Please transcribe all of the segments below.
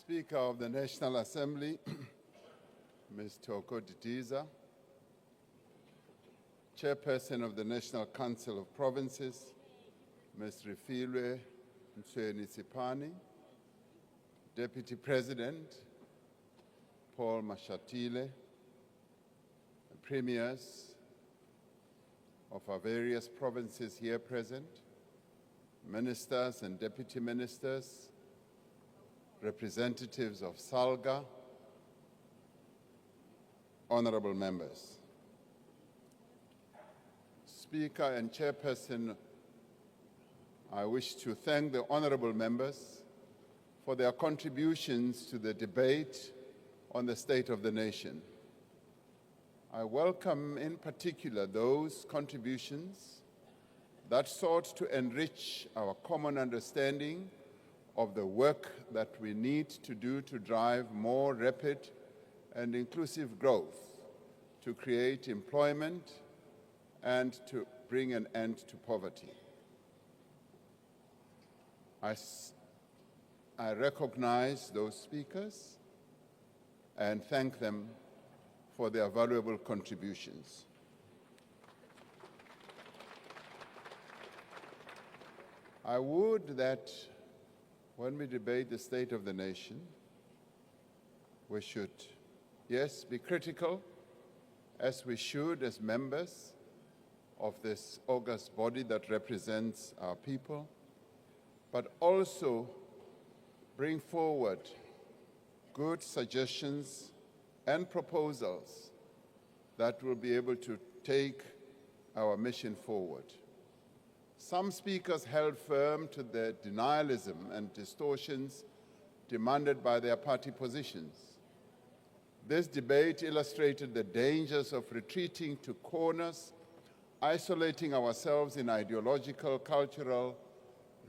Speaker of the National Assembly, Ms. Toko Didiza, Chairperson of the National Council of Provinces, Ms. Refilwe Mtsweni-Sipani, Deputy President, Paul Mashatile, Premiers of our various provinces here present, Ministers and Deputy Ministers, representatives of SALGA, honorable members. Speaker and Chairperson, I wish to thank the honorable members for their contributions to the debate on the state of the nation. I welcome in particular those contributions that sought to enrich our common understanding of the work that we need to do to drive more rapid and inclusive growth, to create employment, and to bring an end to poverty. I recognize those speakers and thank them for their valuable contributions. I would that when we debate the state of the nation, we should, yes, be critical, as we should as members of this august body that represents our people, but also bring forward good suggestions and proposals that will be able to take our mission forward. Some speakers held firm to the denialism and distortions demanded by their party positions. This debate illustrated the dangers of retreating to corners, isolating ourselves in ideological, cultural,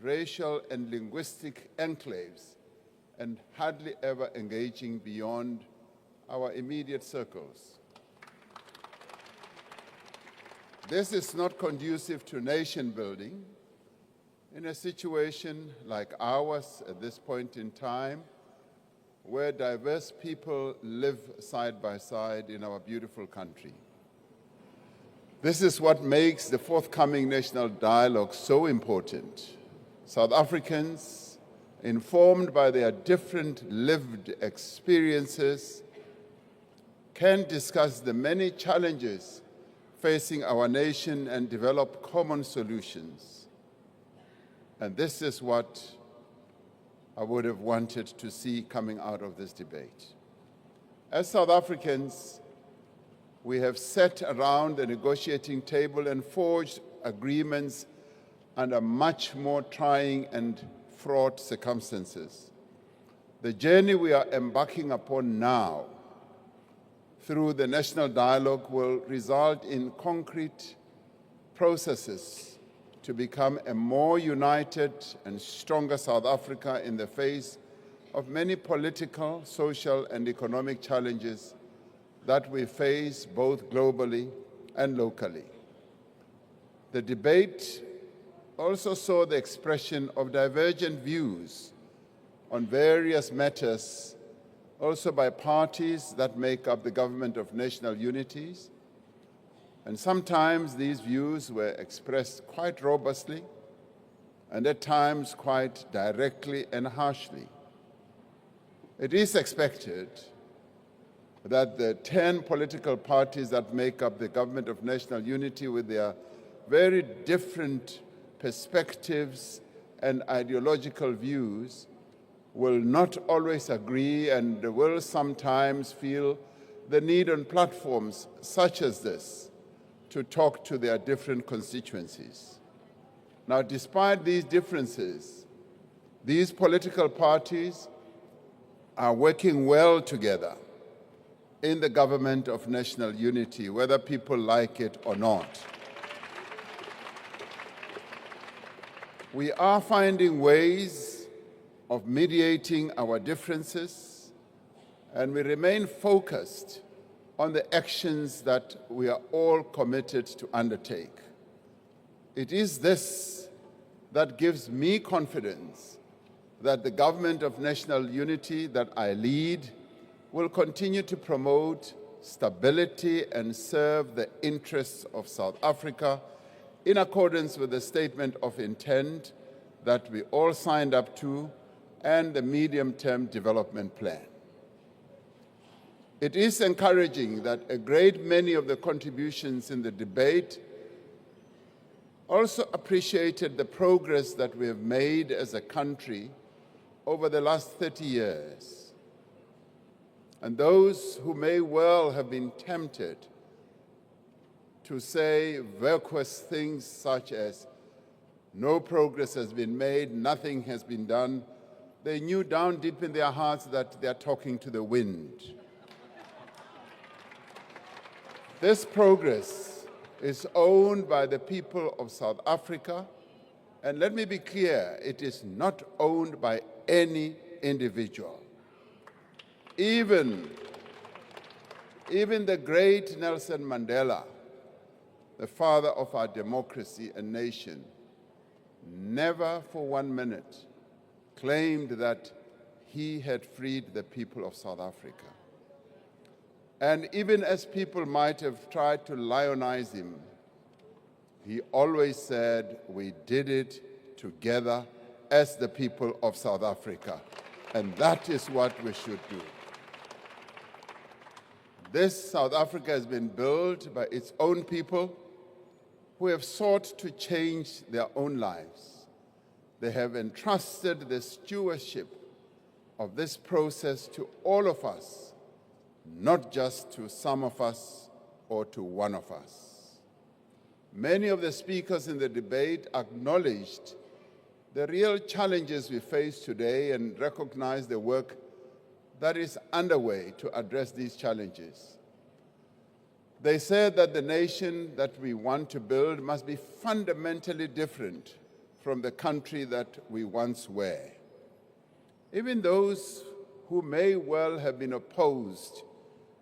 racial, and linguistic enclaves, and hardly ever engaging beyond our immediate circles. This is not conducive to nation building in a situation like ours at this point in time, where diverse people live side by side in our beautiful country. This is what makes the forthcoming national dialogue so important. South Africans, informed by their different lived experiences, can discuss the many challenges facing our nation and develop common solutions. And this is what I would have wanted to see coming out of this debate. As South Africans, we have sat around the negotiating table and forged agreements under much more trying and fraught circumstances. The journey we are embarking upon now through the national dialogue will result in concrete processes to become a more united and stronger South Africa in the face of many political, social, and economic challenges that we face both globally and locally. The debate also saw the expression of divergent views on various matters, also by parties that make up the government of national unities. And sometimes these views were expressed quite robustly and at times quite directly and harshly. It is expected that the 10 political parties that make up the government of national unity, with their very different perspectives and ideological views, will not always agree and will sometimes feel the need on platforms such as this to talk to their different constituencies. Now, despite these differences, these political parties are working well together in the government of national unity, whether people like it or not. We are finding ways of mediating our differences, and we remain focused on the actions that we are all committed to undertake. It is this that gives me confidence that the Government of National Unity that I lead will continue to promote stability and serve the interests of South Africa in accordance with the Statement of Intent that we all signed up to and the Medium-Term Development Plan. It is encouraging that a great many of the contributions in the debate also appreciated the progress that we have made as a country over the last 30 years. And those who may well have been tempted to say vacuous things such as no progress has been made, nothing has been done, they knew down deep in their hearts that they are talking to the wind. This progress is owned by the people of South Africa, and let me be clear, it is not owned by any individual. Even the great Nelson Mandela, the father of our democracy and nation, never for 1 minute claimed that he had freed the people of South Africa. And even as people might have tried to lionize him, he always said, we did it together as the people of South Africa. And that is what we should do. This South Africa has been built by its own people who have sought to change their own lives. They have entrusted the stewardship of this process to all of us, not just to some of us or to one of us. Many of the speakers in the debate acknowledged the real challenges we face today and recognized the work that is underway to address these challenges. They said that the nation that we want to build must be fundamentally different from the country that we once were. Even those who may well have been opposed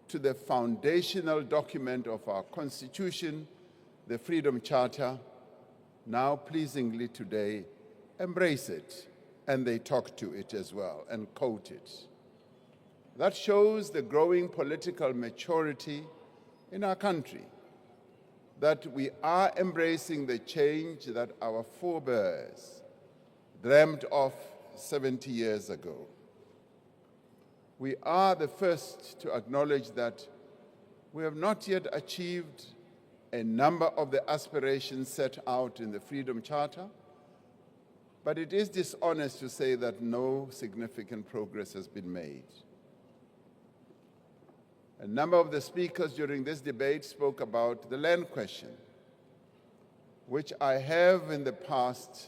to the foundational document of our Constitution, the Freedom Charter, now pleasingly today embrace it, and they talk to it as well and quote it. That shows the growing political maturity in our country, that we are embracing the change that our forebears dreamt of 70 years ago. We are the first to acknowledge that we have not yet achieved a number of the aspirations set out in the Freedom Charter, but it is dishonest to say that no significant progress has been made. A number of the speakers during this debate spoke about the land question, which I have in the past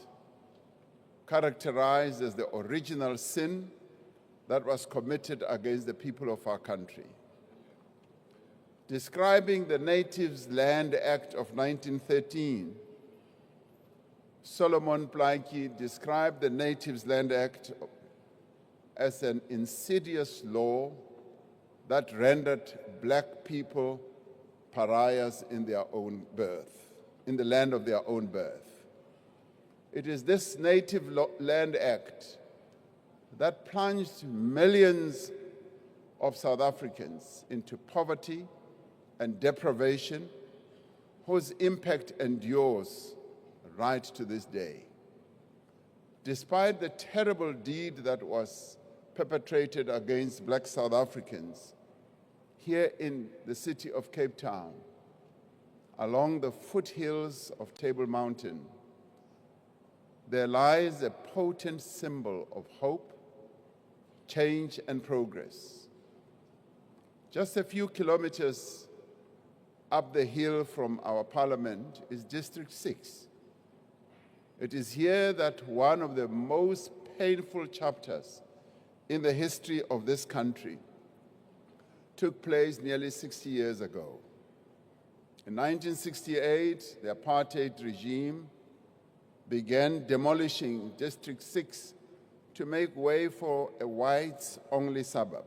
characterized as the original sin that was committed against the people of our country. Describing the Natives Land Act of 1913, Solomon Plaatje described the Natives Land Act as an insidious law that rendered black people pariahs in their own birth, in the land of their own birth. It is this Native Land Act that plunged millions of South Africans into poverty and deprivation, whose impact endures right to this day. Despite the terrible deed that was perpetrated against black South Africans here in the city of Cape Town, along the foothills of Table Mountain, there lies a potent symbol of hope, change, and progress. Just a few kilometers up the hill from our parliament is District 6. It is here that one of the most painful chapters in the history of this country took place nearly 60 years ago. In 1968, the apartheid regime began demolishing District 6 to make way for a whites-only suburb.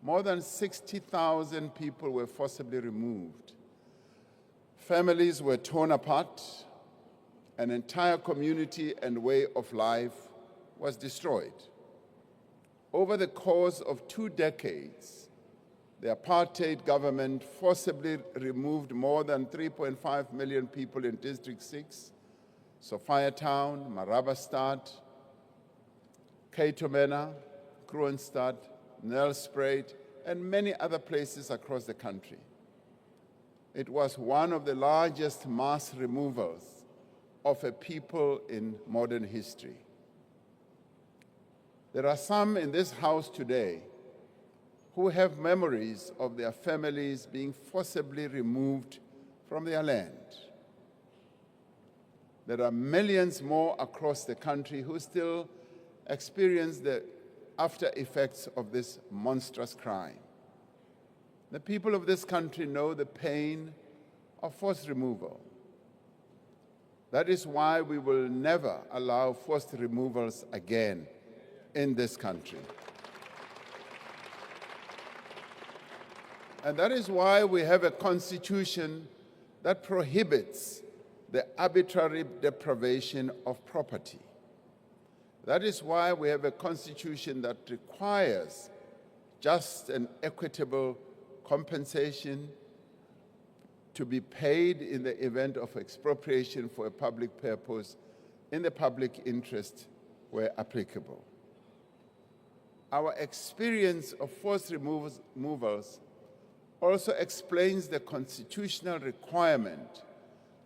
More than 60,000 people were forcibly removed. Families were torn apart. An entire community and way of life was destroyed. Over the course of 2 decades, the apartheid government forcibly removed more than 3.5 million people in District 6, Sophiatown, Marabastad, Katomena, Kroonstad, Nelspruit, and many other places across the country. It was one of the largest mass removals of a people in modern history. There are some in this house today who have memories of their families being forcibly removed from their land. There are millions more across the country who still experience the after effects of this monstrous crime. The people of this country know the pain of forced removal. That is why we will never allow forced removals again in this country. And that is why we have a constitution that prohibits the arbitrary deprivation of property. That is why we have a constitution that requires just and equitable compensation to be paid in the event of expropriation for a public purpose in the public interest where applicable. Our experience of forced removals also explains the constitutional requirement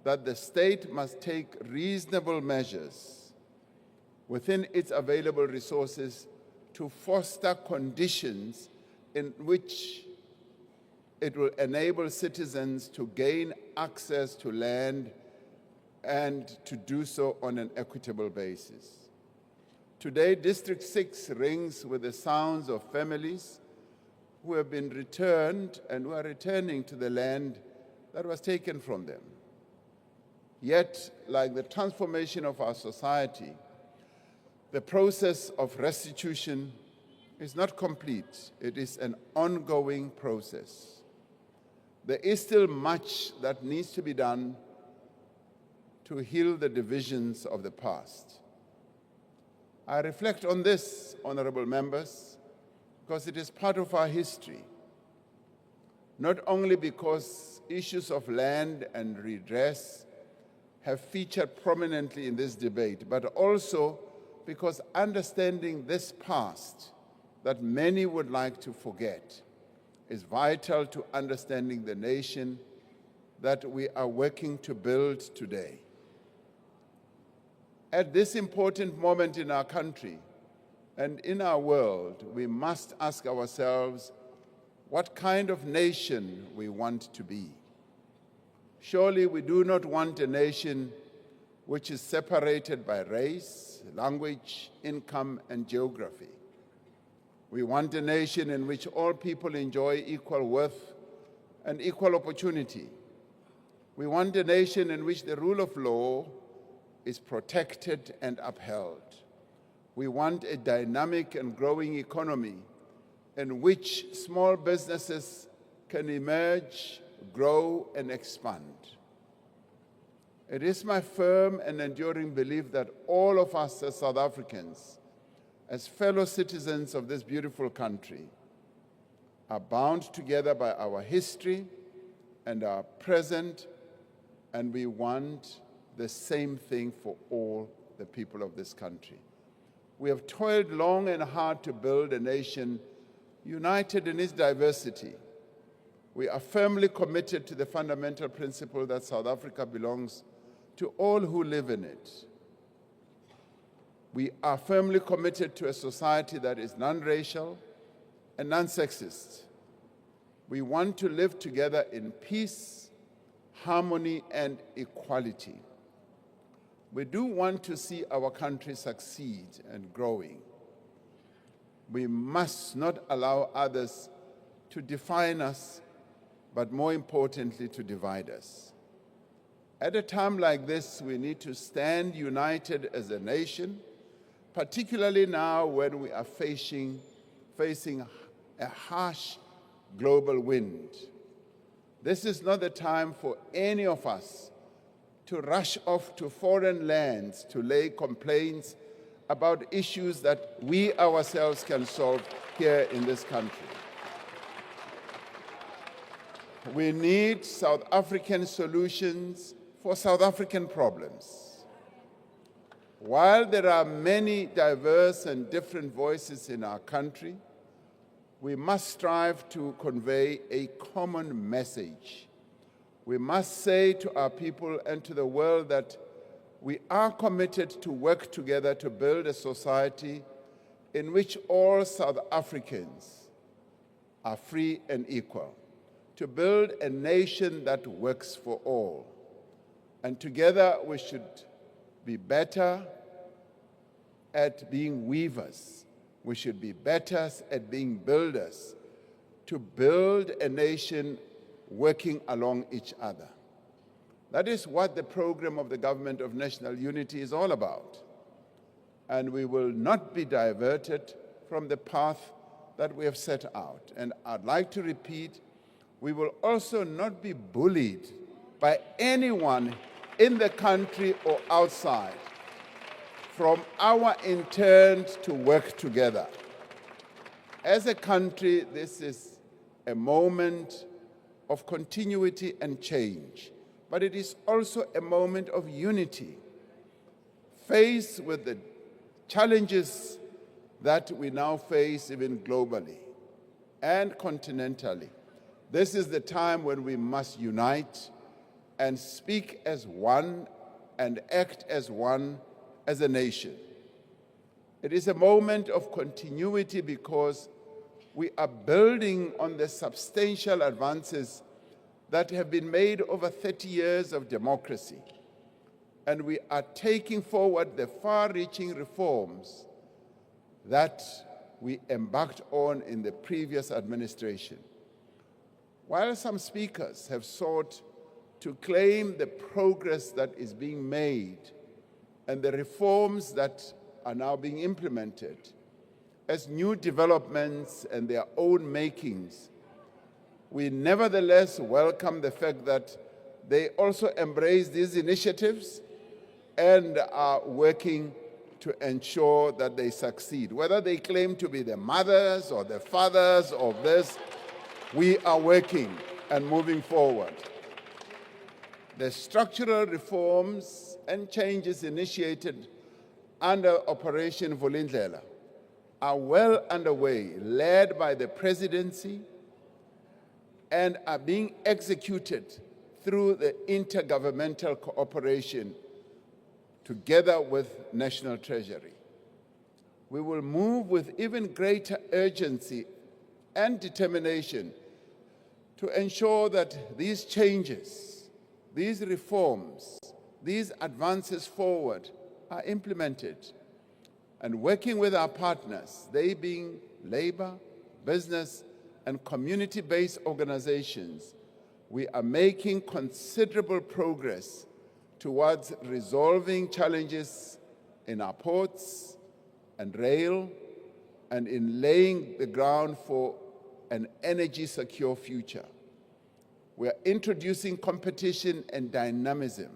that the state must take reasonable measures within its available resources to foster conditions in which it will enable citizens to gain access to land and to do so on an equitable basis. Today, District 6 rings with the sounds of families who have been returned and who are returning to the land that was taken from them. Yet, like the transformation of our society, the process of restitution is not complete. It is an ongoing process. There is still much that needs to be done to heal the divisions of the past. I reflect on this, honorable members, because it is part of our history, not only because issues of land and redress have featured prominently in this debate, but also because understanding this past that many would like to forget is vital to understanding the nation that we are working to build today. At this important moment in our country and in our world, we must ask ourselves what kind of nation we want to be. Surely we do not want a nation which is separated by race, language, income, and geography. We want a nation in which all people enjoy equal worth and equal opportunity. We want a nation in which the rule of law is protected and upheld. We want a dynamic and growing economy in which small businesses can emerge, grow, and expand. It is my firm and enduring belief that all of us as South Africans, as fellow citizens of this beautiful country, are bound together by our history and our present, and we want the same thing for all the people of this country. We have toiled long and hard to build a nation united in its diversity. We are firmly committed to the fundamental principle that South Africa belongs to all who live in it. We are firmly committed to a society that is non-racial and non-sexist. We want to live together in peace, harmony, and equality. We do want to see our country succeed and growing. We must not allow others to define us, but more importantly, to divide us. At a time like this, we need to stand united as a nation, particularly now when we are facing a harsh global wind. This is not the time for any of us to rush off to foreign lands to lay complaints about issues that we ourselves can solve here in this country. We need South African solutions for South African problems. While there are many diverse and different voices in our country, we must strive to convey a common message. We must say to our people and to the world that we are committed to work together to build a society in which all South Africans are free and equal, to build a nation that works for all. And together we should be better at being weavers. We should be better at being builders, to build a nation working along each other. That is what the program of the Government of National Unity is all about. And we will not be diverted from the path that we have set out. And I'd like to repeat, we will also not be bullied by anyone in the country or outside from our intent to work together. As a country, this is a moment of continuity and change, but it is also a moment of unity. Faced with the challenges that we now face even globally and continentally, this is the time when we must unite and speak as one and act as one as a nation. It is a moment of continuity because we are building on the substantial advances that have been made over 30 years of democracy. And we are taking forward the far-reaching reforms that we embarked on in the previous administration. While some speakers have sought to claim the progress that is being made and the reforms that are now being implemented as new developments and their own makings, we nevertheless welcome the fact that they also embrace these initiatives and are working to ensure that they succeed. Whether they claim to be the mothers or the fathers of this, we are working and moving forward. The structural reforms and changes initiated under Operation Vulindlela are well underway, led by the presidency, and are being executed through the intergovernmental cooperation together with National Treasury. We will move with even greater urgency and determination to ensure that these changes, these reforms, these advances forward are implemented. And working with our partners, they being labor, business, and community-based organizations, we are making considerable progress towards resolving challenges in our ports and rail, and in laying the ground for an energy-secure future. We are introducing competition and dynamism.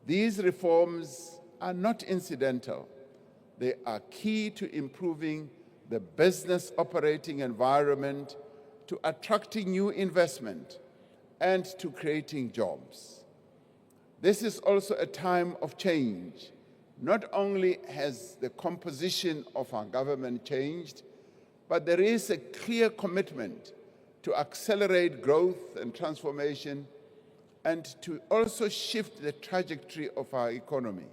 These reforms are not incidental. They are key to improving the business operating environment, to attracting new investment, and to creating jobs. This is also a time of change. Not only has the composition of our government changed, but there is a clear commitment to accelerate growth and transformation and to also shift the trajectory of our economy.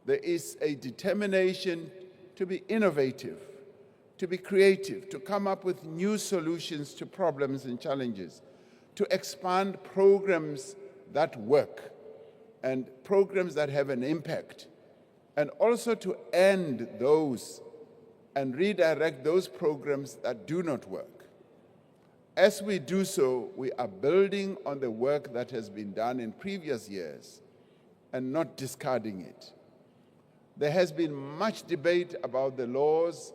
There is a determination to be innovative, to be creative, to come up with new solutions to problems and challenges, to expand programs that work and programs that have an impact, and also to end those and redirect those programs that do not work. As we do so, we are building on the work that has been done in previous years and not discarding it. There has been much debate about the laws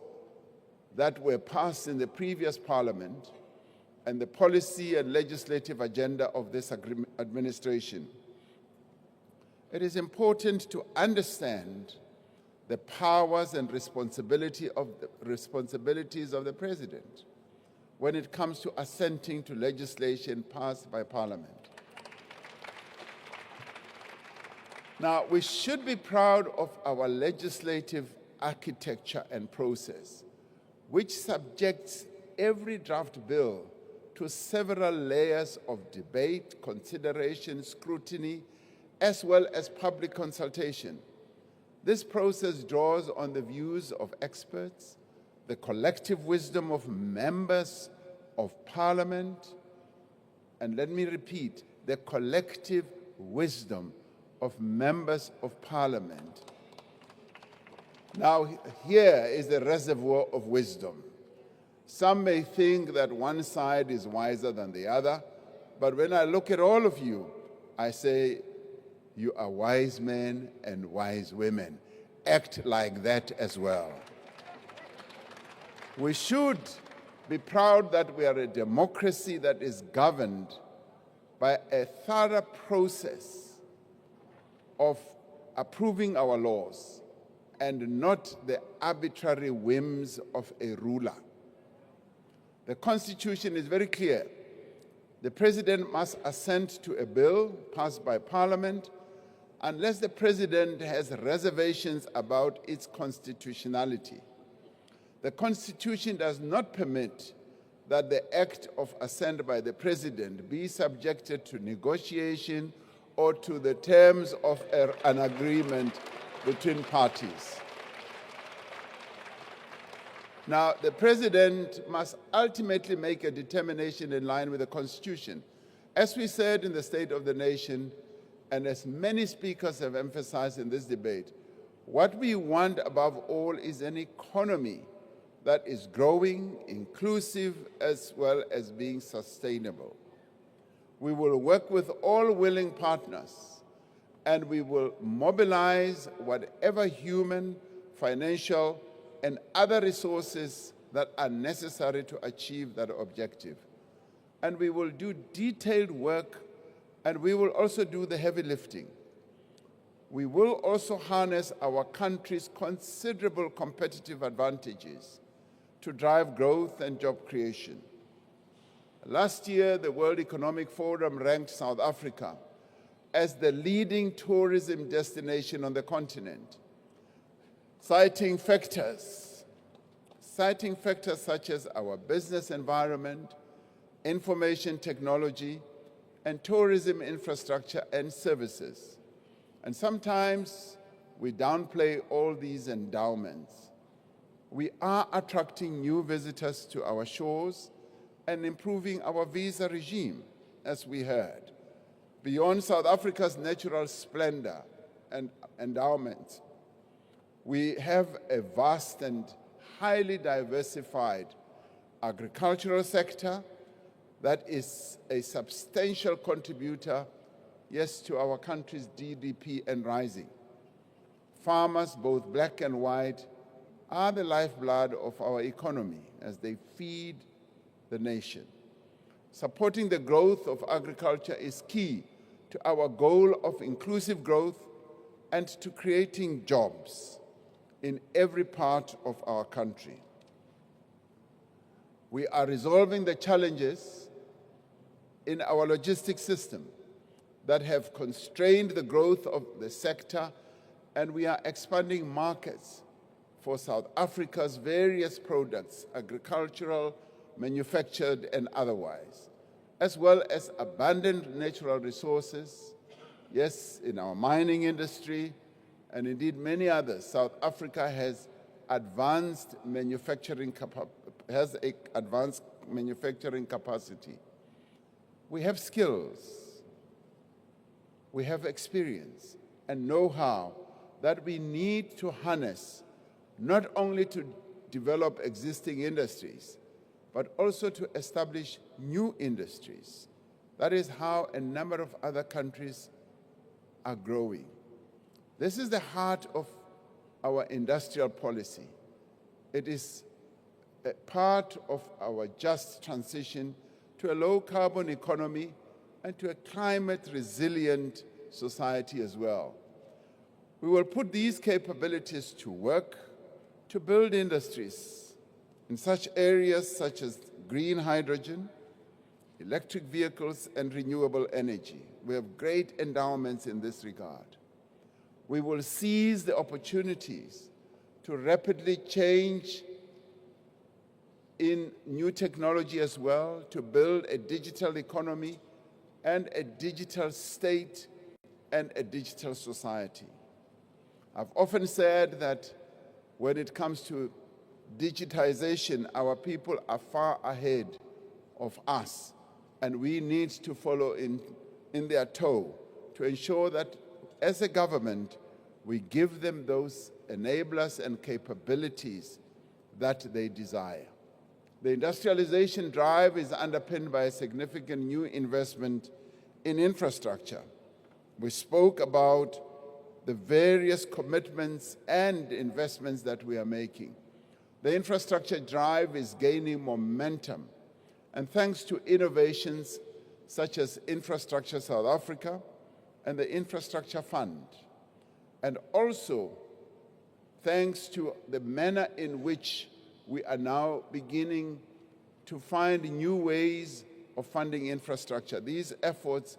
that were passed in the previous parliament and the policy and legislative agenda of this administration. It is important to understand the powers and responsibilities of the President when it comes to assenting to legislation passed by Parliament. Now, we should be proud of our legislative architecture and process, which subjects every draft bill to several layers of debate, consideration, scrutiny, as well as public consultation. This process draws on the views of experts, the collective wisdom of members of Parliament, and let me repeat, the collective wisdom of members of Parliament. Now, here is the reservoir of wisdom. Some may think that one side is wiser than the other, but when I look at all of you, I say, you are wise men and wise women. Act like that as well. We should be proud that we are a democracy that is governed by a thorough process of approving our laws and not the arbitrary whims of a ruler. The Constitution is very clear. The President must assent to a bill passed by Parliament unless the President has reservations about its constitutionality. The Constitution does not permit that the act of assent by the President be subjected to negotiation or to the terms of an agreement between parties. Now, the President must ultimately make a determination in line with the Constitution. As we said in the State of the Nation, and as many speakers have emphasized in this debate, what we want above all is an economy that is growing, inclusive, as well as being sustainable. We will work with all willing partners, and we will mobilize whatever human, financial, and other resources that are necessary to achieve that objective. And we will do detailed work, and we will also do the heavy lifting. We will also harness our country's considerable competitive advantages to drive growth and job creation. Last year, the World Economic Forum ranked South Africa as the leading tourism destination on the continent, citing factors such as our business environment, information technology, and tourism infrastructure and services. And sometimes we downplay all these endowments. We are attracting new visitors to our shores and improving our visa regime, as we heard. Beyond South Africa's natural splendor and endowments, we have a vast and highly diversified agricultural sector that is a substantial contributor, yes, to our country's GDP and rising. Farmers, both black and white, are the lifeblood of our economy as they feed the nation. Supporting the growth of agriculture is key to our goal of inclusive growth and to creating jobs in every part of our country. We are resolving the challenges in our logistics system that have constrained the growth of the sector, and we are expanding markets for South Africa's various products, agricultural, manufactured, and otherwise, as well as abundant natural resources, yes, in our mining industry, and indeed many others. South Africa has advanced manufacturing capacity. We have skills, we have experience and know-how that we need to harness, not only to develop existing industries, but also to establish new industries. That is how a number of other countries are growing. This is the heart of our industrial policy. It is a part of our just transition to a low-carbon economy and to a climate-resilient society as well. We will put these capabilities to work to build industries in such areas such as green hydrogen, electric vehicles, and renewable energy. We have great endowments in this regard. We will seize the opportunities to rapidly change in new technology as well, to build a digital economy and a digital state and a digital society. I've often said that when it comes to digitization, our people are far ahead of us, and we need to follow in their toe to ensure that as a government, we give them those enablers and capabilities that they desire. The industrialization drive is underpinned by a significant new investment in infrastructure. We spoke about the various commitments and investments that we are making. The infrastructure drive is gaining momentum, and thanks to innovations such as Infrastructure South Africa and the Infrastructure Fund, and also thanks to the manner in which we are now beginning to find new ways of funding infrastructure. These efforts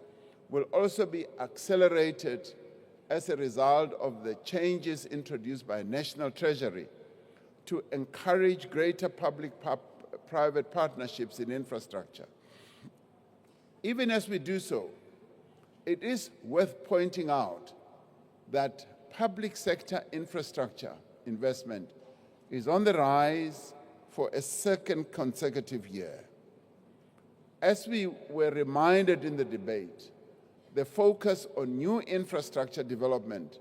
will also be accelerated as a result of the changes introduced by National Treasury to encourage greater public-private partnerships in infrastructure. Even as we do so, it is worth pointing out that public sector infrastructure investment is on the rise for a second consecutive year. As we were reminded in the debate, the focus on new infrastructure development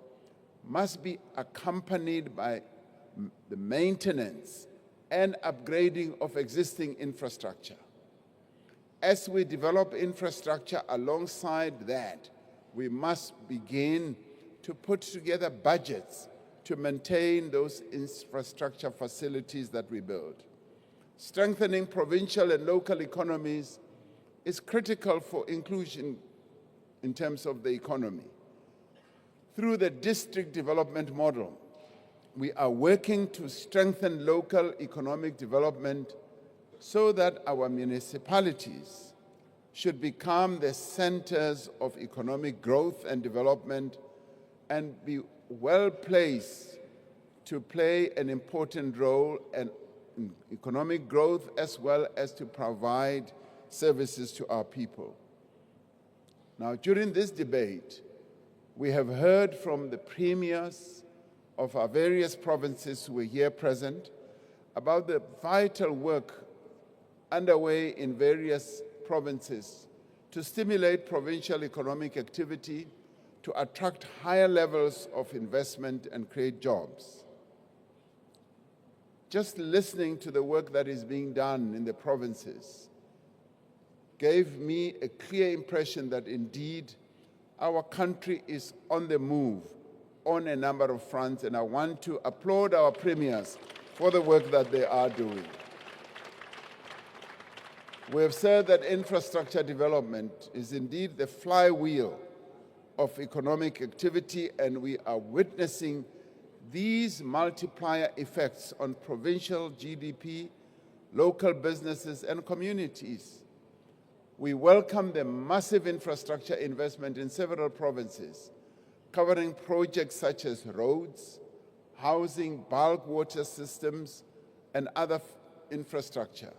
must be accompanied by the maintenance and upgrading of existing infrastructure. As we develop infrastructure alongside that, we must begin to put together budgets to maintain those infrastructure facilities that we build. Strengthening provincial and local economies is critical for inclusion in terms of the economy. Through the district development model, we are working to strengthen local economic development so that our municipalities should become the centers of economic growth and development and be well placed to play an important role in economic growth as well as to provide services to our people. Now, during this debate, we have heard from the premiers of our various provinces who are here present about the vital work underway in various provinces to stimulate provincial economic activity, to attract higher levels of investment and create jobs. Just listening to the work that is being done in the provinces gave me a clear impression that indeed our country is on the move on a number of fronts, and I want to applaud our premiers for the work that they are doing. We have said that infrastructure development is indeed the flywheel of economic activity, and we are witnessing these multiplier effects on provincial GDP, local businesses, and communities. We welcome the massive infrastructure investment in several provinces, covering projects such as roads, housing, bulk water systems, and other infrastructure.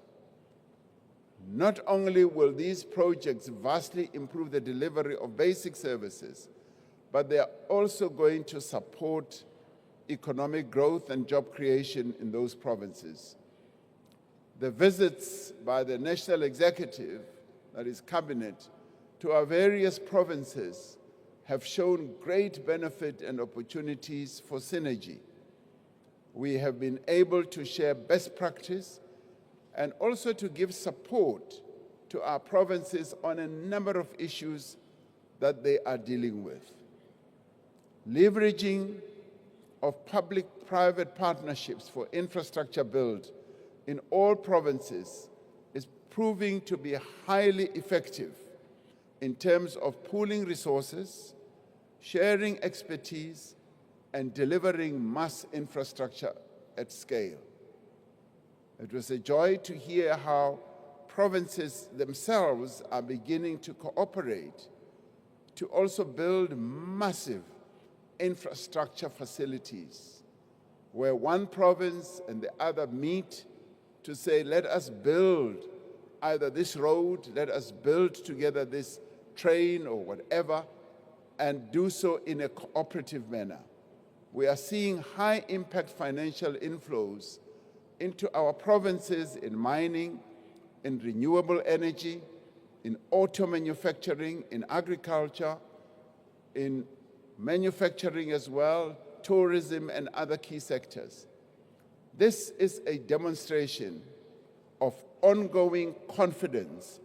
Not only will these projects vastly improve the delivery of basic services, but they are also going to support economic growth and job creation in those provinces. The visits by the National Executive, that is Cabinet, to our various provinces have shown great benefit and opportunities for synergy. We have been able to share best practice and also to give support to our provinces on a number of issues that they are dealing with. Leveraging of public-private partnerships for infrastructure build in all provinces is proving to be highly effective in terms of pooling resources, sharing expertise, and delivering mass infrastructure at scale. It was a joy to hear how provinces themselves are beginning to cooperate to also build massive infrastructure facilities, where one province and the other meet to say, let us build either this road, let us build together this train or whatever, and do so in a cooperative manner. We are seeing high impact financial inflows into our provinces in mining, in renewable energy, in auto manufacturing, in agriculture, in manufacturing as well, tourism and other key sectors. This is a demonstration of ongoing confidence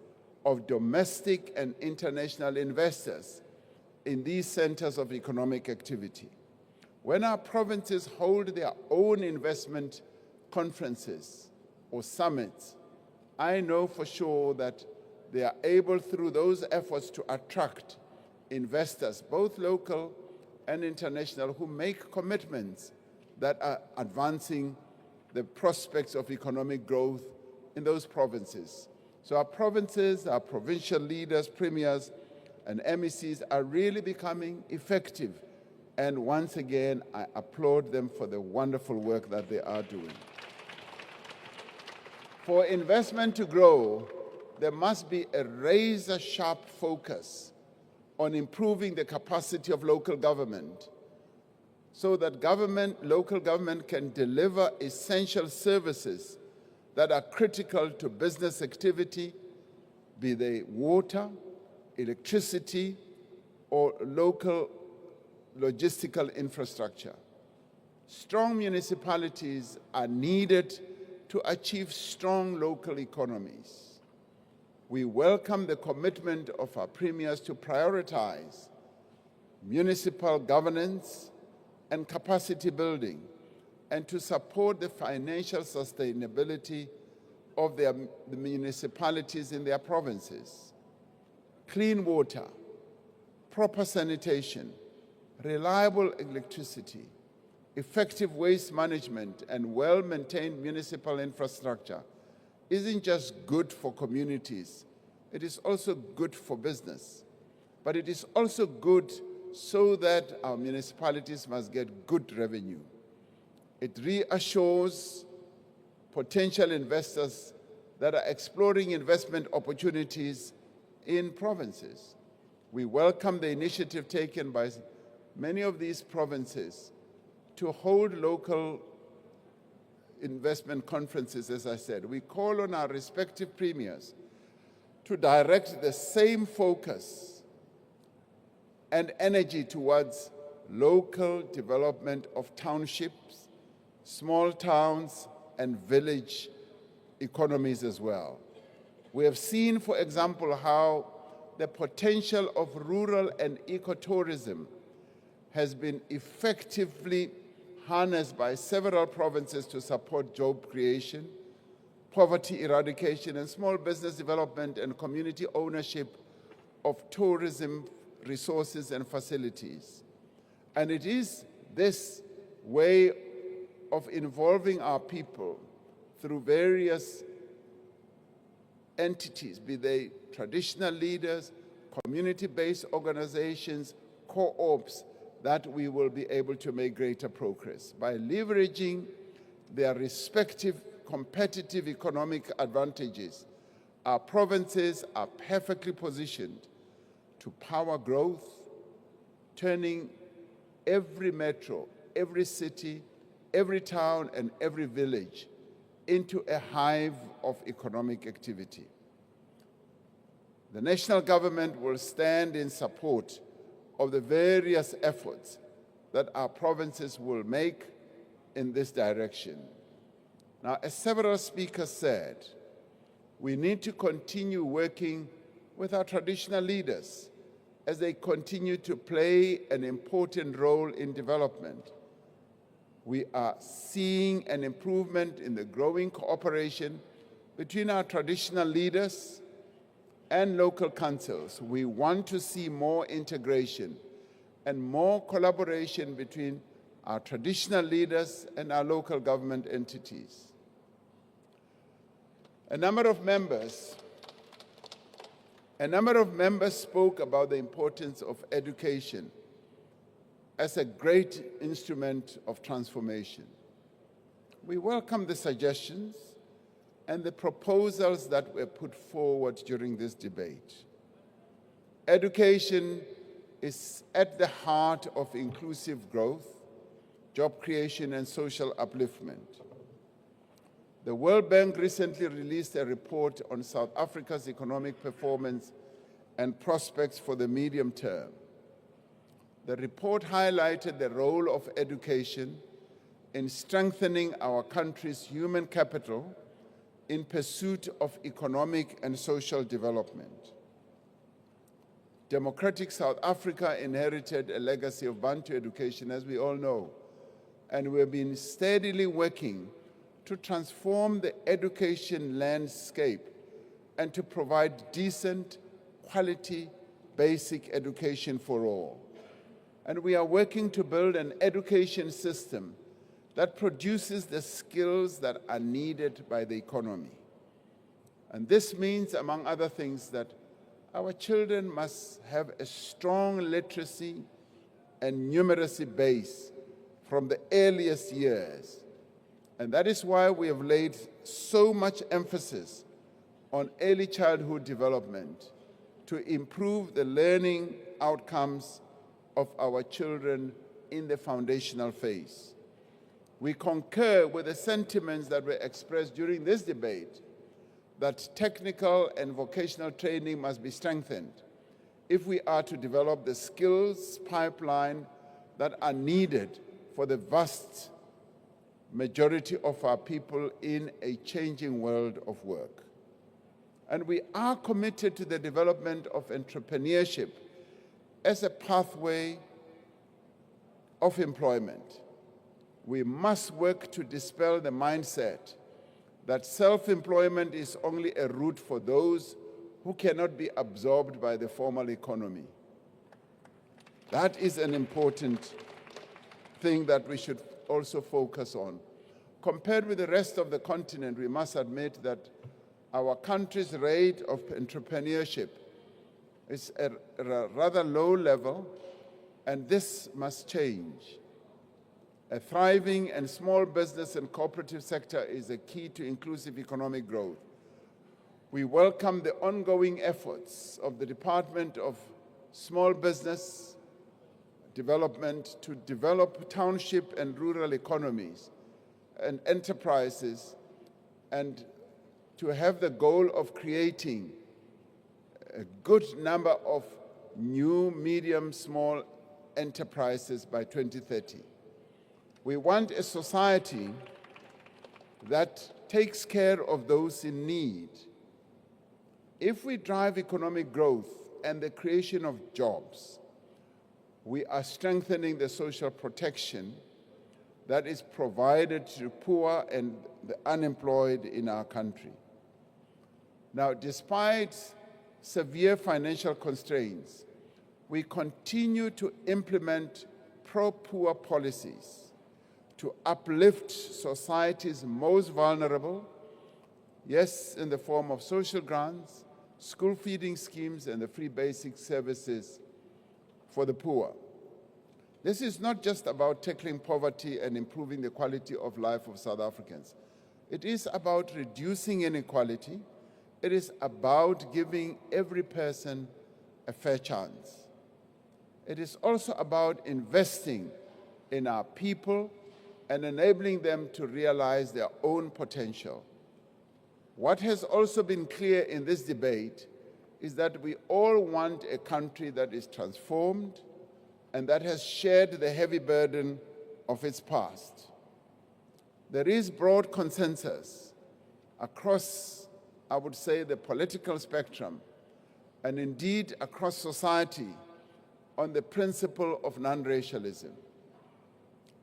of domestic and international investors in these centers of economic activity. When our provinces hold their own investment conferences or summits, I know for sure that they are able, through those efforts, to attract investors, both local and international, who make commitments that are advancing the prospects of economic growth in those provinces. So our provinces, our provincial leaders, premiers, and MECs are really becoming effective. And once again, I applaud them for the wonderful work that they are doing. For investment to grow, there must be a razor-sharp focus on improving the capacity of local government so that local government can deliver essential services that are critical to business activity, be they water, electricity, or local logistical infrastructure. Strong municipalities are needed to achieve strong local economies. We welcome the commitment of our premiers to prioritize municipal governance and capacity building, and to support the financial sustainability of the municipalities in their provinces. Clean water, proper sanitation, reliable electricity, effective waste management, and well-maintained municipal infrastructure isn't just good for communities, it is also good for business. But it is also good so that our municipalities must get good revenue. It reassures potential investors that are exploring investment opportunities in provinces. We welcome the initiative taken by many of these provinces to hold local investment conferences, as I said. We call on our respective premiers to direct the same focus and energy towards local development of townships, small towns, and village economies as well. We have seen, for example, how the potential of rural and ecotourism has been effectively harnessed by several provinces to support job creation, poverty eradication, and small business development and community ownership of tourism resources and facilities. And it is this way of involving our people through various entities, be they traditional leaders, community-based organizations, co-ops, that we will be able to make greater progress. By leveraging their respective competitive economic advantages, our provinces are perfectly positioned to power growth, turning every metro, every city, every town, and every village into a hive of economic activity. The national government will stand in support of the various efforts that our provinces will make in this direction. Now, as several speakers said, we need to continue working with our traditional leaders as they continue to play an important role in development. We are seeing an improvement in the growing cooperation between our traditional leaders and local councils. We want to see more integration and more collaboration between our traditional leaders, and our local government entities. A number of members spoke about the importance of education as a great instrument of transformation. We welcome the suggestions and the proposals that were put forward during this debate. Education is at the heart of inclusive growth, job creation, and social upliftment. The World Bank recently released a report on South Africa's economic performance and prospects for the medium term. The report highlighted the role of education in strengthening our country's human capital in pursuit of economic and social development. Democratic South Africa inherited a legacy of Bantu education, as we all know, and we've been steadily working to transform the education landscape and to provide decent, quality, basic education for all. And we are working to build an education system that produces the skills that are needed by the economy. And this means, among other things, that our children must have a strong literacy and numeracy base from the earliest years. And that is why we have laid so much emphasis on early childhood development to improve the learning outcomes of our children in the foundational phase. We concur with the sentiments that were expressed during this debate that technical and vocational training must be strengthened if we are to develop the skills pipeline that are needed for the vast majority of our people in a changing world of work. And we are committed to the development of entrepreneurship as a pathway of employment. We must work to dispel the mindset that self-employment is only a route for those who cannot be absorbed by the formal economy. That is an important thing that we should also focus on. Compared with the rest of the continent, we must admit that our country's rate of entrepreneurship is at a rather low level, and this must change. A thriving and small business and cooperative sector is a key to inclusive economic growth. We welcome the ongoing efforts of the Department of Small Business Development to develop township and rural economies and enterprises, and to have the goal of creating a good number of new, medium, small enterprises by 2030. We want a society that takes care of those in need. If we drive economic growth and the creation of jobs, we are strengthening the social protection that is provided to poor and the unemployed in our country. Now, despite severe financial constraints, we continue to implement pro-poor policies to uplift society's most vulnerable, yes, in the form of social grants, school feeding schemes, and the free basic services for the poor. This is not just about tackling poverty and improving the quality of life of South Africans. It is about reducing inequality. It is about giving every person a fair chance. It is also about investing in our people and enabling them to realize their own potential. What has also been clear in this debate is that we all want a country that is transformed and that has shared the heavy burden of its past. There is broad consensus across, I would say, the political spectrum, and indeed across society, on the principle of non-racialism.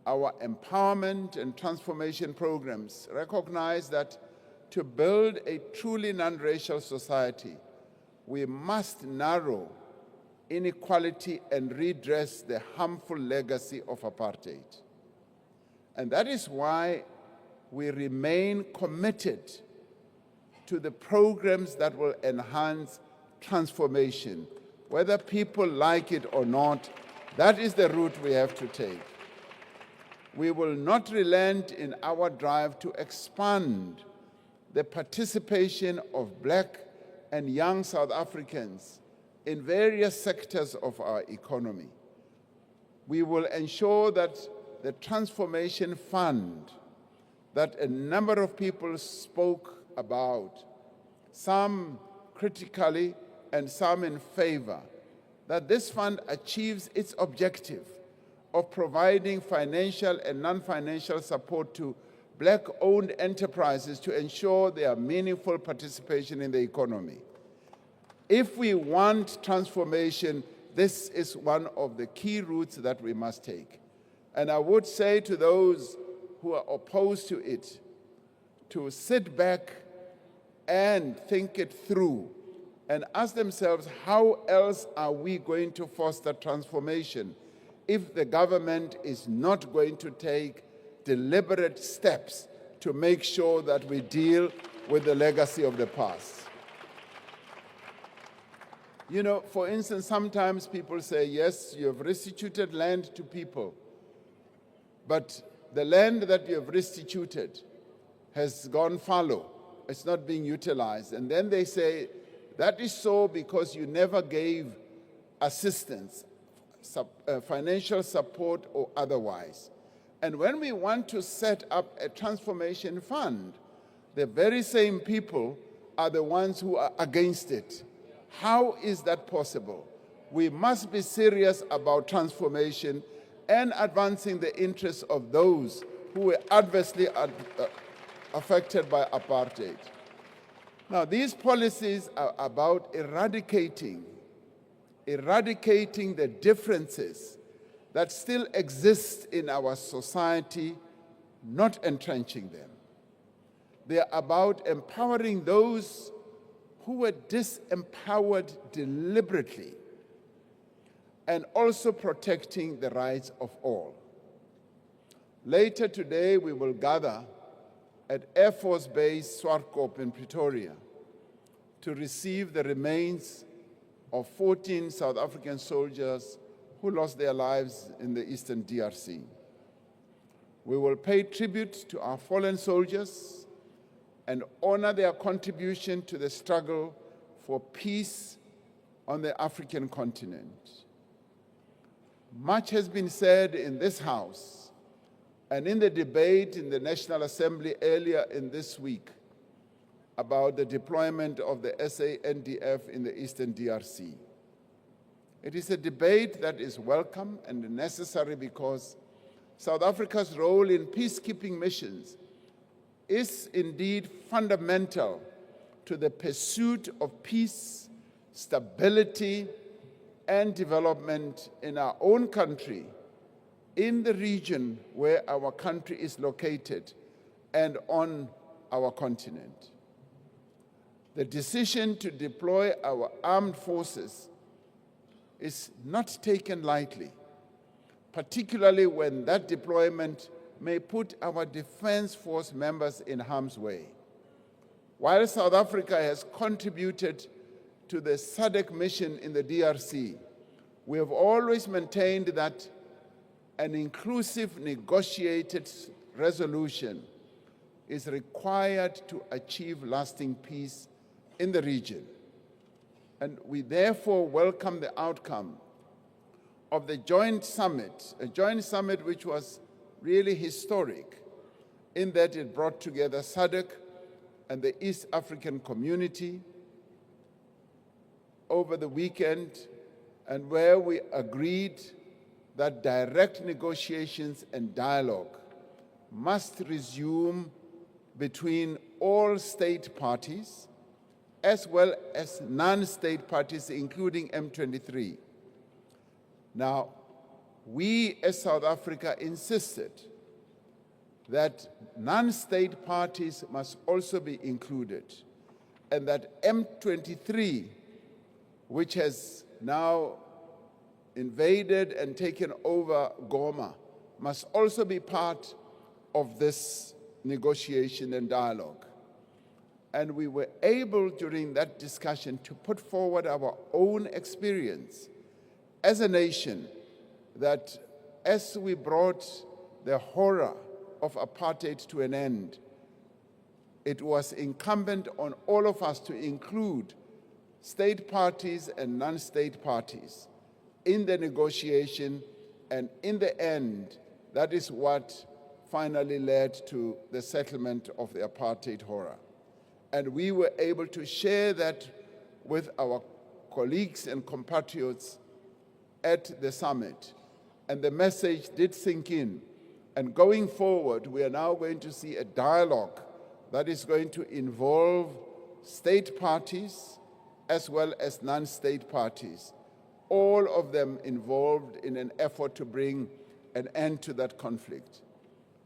Our empowerment and transformation programs recognize that to build a truly non-racial society, we must narrow inequality and redress the harmful legacy of apartheid. And that is why we remain committed to the programs that will enhance transformation. Whether people like it or not, that is the route we have to take. We will not relent in our drive to expand the participation of Black and young South Africans in various sectors of our economy. We will ensure that the Transformation Fund that a number of people spoke about, some critically and some in favor, that this fund achieves its objective of providing financial and non-financial support to Black-owned enterprises to ensure their meaningful participation in the economy. If we want transformation, this is one of the key routes that we must take. And I would say to those who are opposed to it, to sit back and think it through and ask themselves, how else are we going to foster transformation if the government is not going to take deliberate steps to make sure that we deal with the legacy of the past? You know, for instance, sometimes people say, yes, you have restituted land to people, but the land that you have restituted has gone fallow. It's not being utilized. And then they say, that is so because you never gave assistance, financial support or otherwise. And when we want to set up a transformation fund, the very same people are the ones who are against it. How is that possible? We must be serious about transformation and advancing the interests of those who were adversely affected by apartheid. Now, these policies are about eradicating the differences that still exist in our society, not entrenching them. They are about empowering those who were disempowered deliberately, and also protecting the rights of all. Later today, we will gather at Air Force Base Swartkop in Pretoria to receive the remains of 14 South African soldiers who lost their lives in the Eastern DRC. We will pay tribute to our fallen soldiers and honor their contribution to the struggle for peace on the African continent. Much has been said in this House and in the debate in the National Assembly earlier in this week about the deployment of the SANDF in the Eastern DRC. It is a debate that is welcome and necessary because South Africa's role in peacekeeping missions is indeed fundamental to the pursuit of peace, stability, and development in our own country, in the region where our country is located, and on our continent. The decision to deploy our armed forces is not taken lightly, particularly when that deployment may put our defense force members in harm's way. While South Africa has contributed to the SADC mission in the DRC, we have always maintained that an inclusive negotiated resolution is required to achieve lasting peace in the region. And we therefore welcome the outcome of the joint summit, a joint summit which was really historic in that it brought together SADC and the East African community over the weekend, and where we agreed that direct negotiations and dialogue must resume between all state parties as well as non-state parties, including M23. Now, we as South Africa insisted that non-state parties must also be included, and that M23, which has now invaded and taken over Goma, must also be part of this negotiation and dialogue. And we were able during that discussion to put forward our own experience as a nation, that as we brought the horror of apartheid to an end, it was incumbent on all of us to include state parties and non-state parties in the negotiation, and in the end, that is what finally led to the settlement of the apartheid horror. And we were able to share that with our colleagues and compatriots at the summit. And the message did sink in. And going forward, we are now going to see a dialogue that is going to involve state parties as well as non-state parties, all of them involved in an effort to bring an end to that conflict.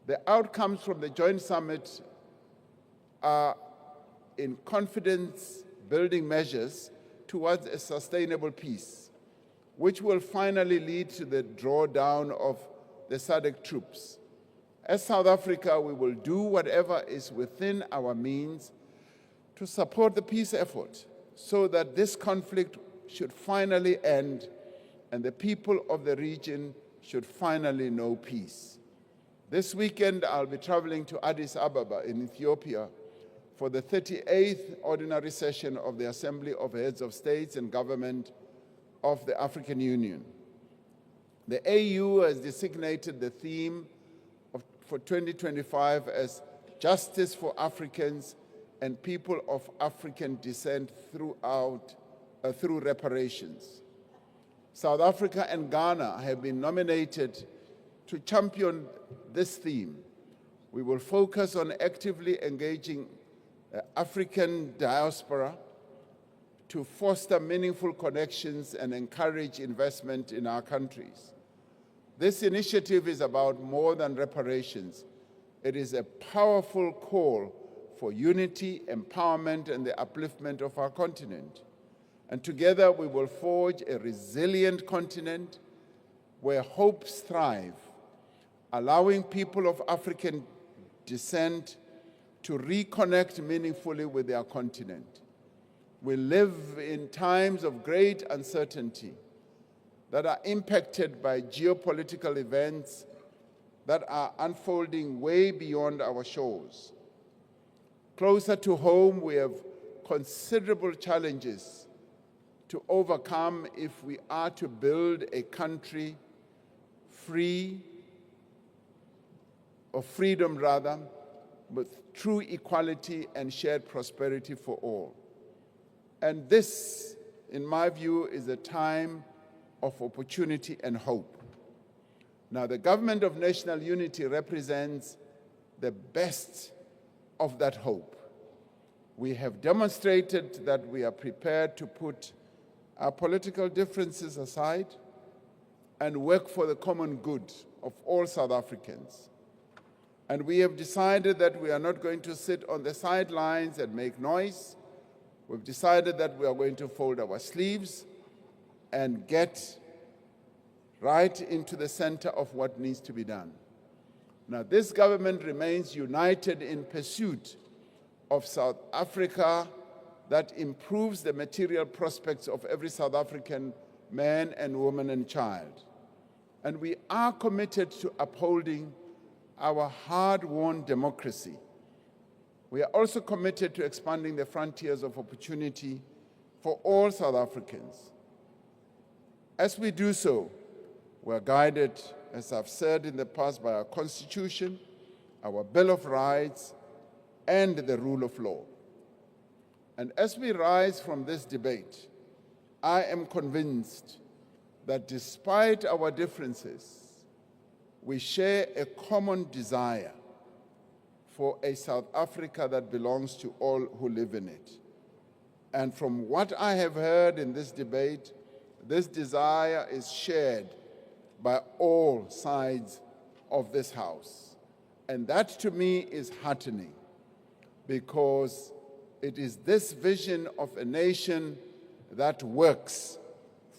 The outcomes from the joint summit are in confidence-building measures towards a sustainable peace, which will finally lead to the drawdown of the SADC troops. As South Africa, we will do whatever is within our means to support the peace effort so that this conflict should finally end and the people of the region should finally know peace. This weekend, I'll be traveling to Addis Ababa in Ethiopia for the 38th ordinary session of the Assembly of Heads of States and Government of the African Union. The AU has designated the theme for 2025 as Justice for Africans and People of African Descent through reparations. South Africa and Ghana have been nominated to champion this theme. We will focus on actively engaging the African diaspora to foster meaningful connections and encourage investment in our countries. This initiative is about more than reparations. It is a powerful call for unity, empowerment, and the upliftment of our continent. And together we will forge a resilient continent where hopes thrive, allowing people of African descent to reconnect meaningfully with their continent. We live in times of great uncertainty that are impacted by geopolitical events that are unfolding way beyond our shores. Closer to home, we have considerable challenges to overcome if we are to build a country free, or freedom rather, with true equality and shared prosperity for all. And this, in my view, is a time of opportunity and hope. Now, the Government of National Unity represents the best of that hope. We have demonstrated that we are prepared to put our political differences aside and work for the common good of all South Africans. And we have decided that we are not going to sit on the sidelines and make noise. We've decided that we are going to fold our sleeves and get right into the center of what needs to be done. Now, this government remains united in pursuit of South Africa that improves the material prospects of every South African man and woman and child. And we are committed to upholding our hard-won democracy. We are also committed to expanding the frontiers of opportunity for all South Africans. As we do so, we are guided, as I've said in the past, by our Constitution, our Bill of Rights, and the rule of law. And as we rise from this debate, I am convinced that despite our differences, we share a common desire for a South Africa that belongs to all who live in it. And from what I have heard in this debate, this desire is shared by all sides of this House. And that to me is heartening, because it is this vision of a nation that works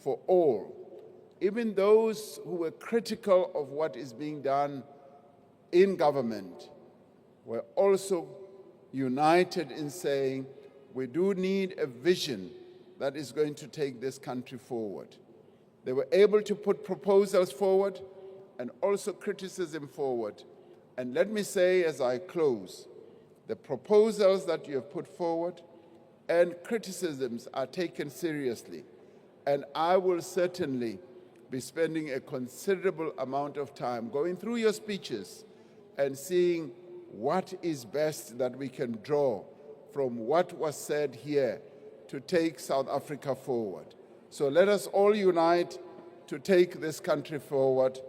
for all. Even those who were critical of what is being done in government were also united in saying we do need a vision that is going to take this country forward. They were able to put proposals forward and also criticism forward. And let me say as I close, the proposals that you have put forward and criticisms are taken seriously. And I will certainly be spending a considerable amount of time going through your speeches and seeing what is best that we can draw from what was said here to take South Africa forward. So let us all unite to take this country forward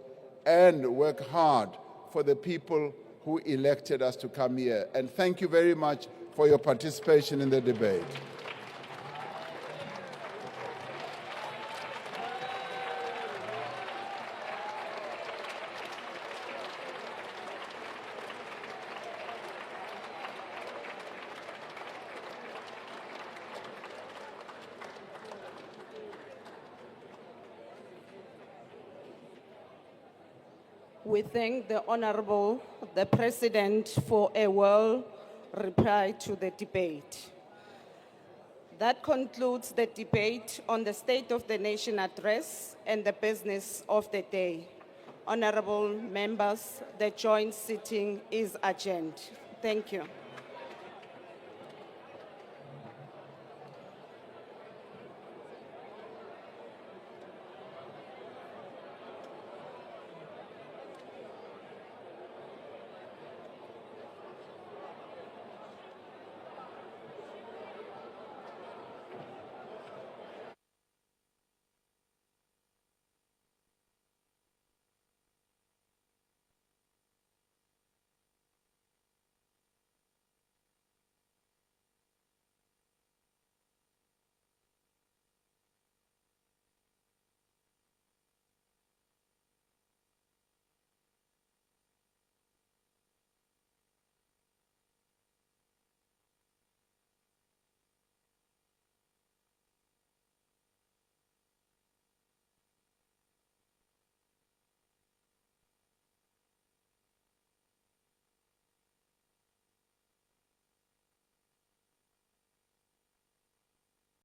and work hard for the people who elected us to come here. And thank you very much for your participation in the debate. We thank the Honorable, the President, for a well reply to the debate. That concludes the debate on the State of the Nation address and the business of the day. Honorable members, the joint sitting is adjourned. Thank you.